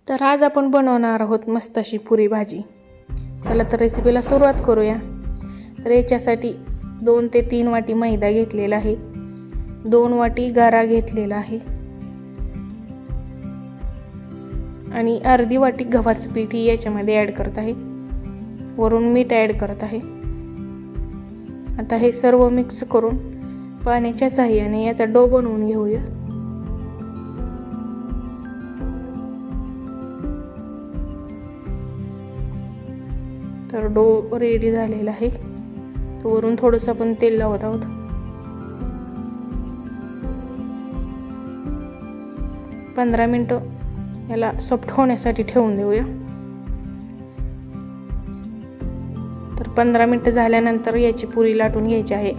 तर आज आपण बनवणार आहोत मस्त अशी पुरी भाजी। चला तर रेसिपीला सुरुवात करूया। तर याच्यासाठी 2 ते 3 वाटी मैदा घेतलेला आहे, 2 वाटी गारा घेतलेला आहे आणि अर्धी वाटी गव्हाचं पीठ याच्यामध्ये ॲड करत आहे। वरून मीठ ॲड करत आहे। आता हे सर्व मिक्स करून पाण्याच्या सहाय्याने याचा डो बनवून घेऊया। तर डो रेडी झालेला आहे। वरून थोडंसं आपण तेल लावत आहोत। पंधरा मिनिटं याला सॉफ्ट होण्यासाठी ठेवून देऊया। तर 15 मिनिटं झाल्यानंतर याची पुरी लाटून घ्यायची आहे।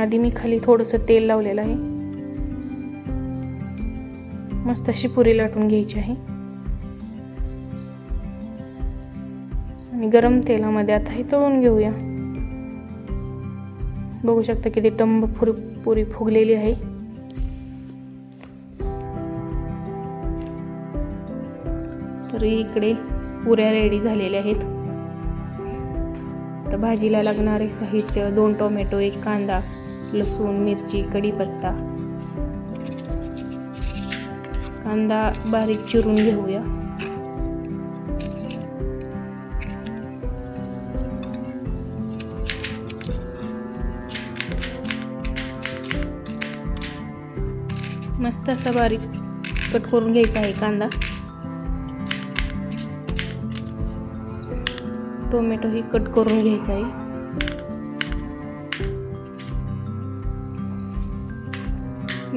आधी मी खाली थोडंसं तेल लावलेलं आहे। मस्त अशी पुरी लाटून घ्यायची आहे आणि गरम तेलामध्ये आता हे तळून घेऊया। बघू शकता किती टम्म पुरी फुगलेली आहे। तर इकडे पुऱ्या रेडी झालेल्या आहेत। तर भाजीला लागणारे साहित्य 2 टोमॅटो, 1 कांदा, लसूण, मिरची, कढीपत्ता। कांदा बारीक चिरून घेऊया। मस्त असा बारीक कट करून घ्यायचा आहे कांदा। टोमॅटो ही कट करून घ्यायचा आहे।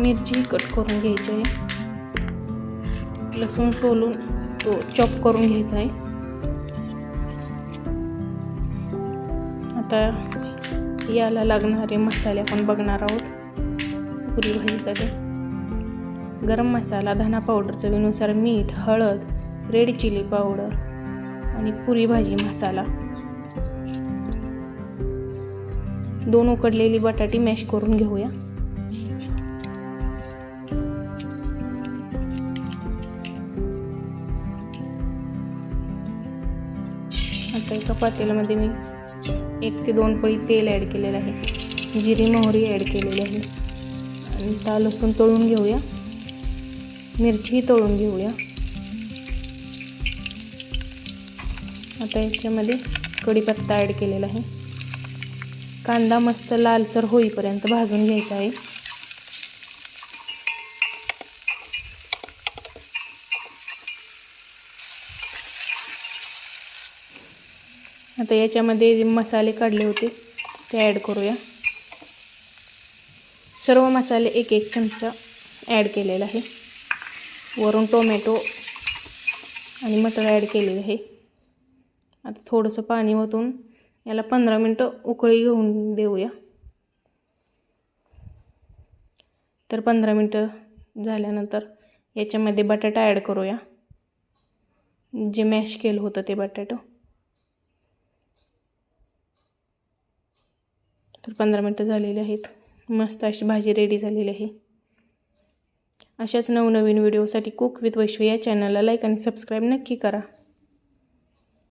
मिरची कट करून घ्यायची आहे। लसूण सोलून तो चॉप करून घ्यायचा आहे। आता याला लागणारे मसाले आपण बघणार आहोत। पुरी भाजीसाठी गरम मसाला, धना पावडर, चवीनुसार मीठ, हळद, रेड चिली पावडर आणि पुरी भाजी मसाला। 2 उकडलेली बटाटी मॅश करून घेऊया। आता एका पातेल्यामध्ये मी 1 ते 2 पळी तेल ॲड केलेलं आहे। जिरी मोहरी ॲड केलेली आहे आणि आता लसूण तळून घेऊया। मिरची तळून घेऊया। आता याच्यामध्ये कढीपत्ता ॲड केलेला आहे। कांदा मस्त लालसर होईपर्यंत भाजून घ्यायचा आहे। आता याच्यामध्ये जे मसाले काढले होते ते ॲड करूया। सर्व मसाले 1-1 चमचा ॲड केलेला आहे। वरून टोमॅटो आणि मटर ॲड केलेले आहे। आता थोडंसं पाणी ओतून याला 15 मिनिटं उकळी घेऊन देऊया। तर 15 मिनिटं झाल्यानंतर याच्यामध्ये बटाटा ॲड करूया, जे मॅश केलं होतं ते बटाटो। तर 15 मिनिटं झालेली आहेत। मस्त अशी भाजी रेडी झालेली आहे। अशाच नवनवीन व्हिडिओसाठी कुक विथ वैश्वी या चॅनलला लाईक आणि सबस्क्राईब नक्की करा।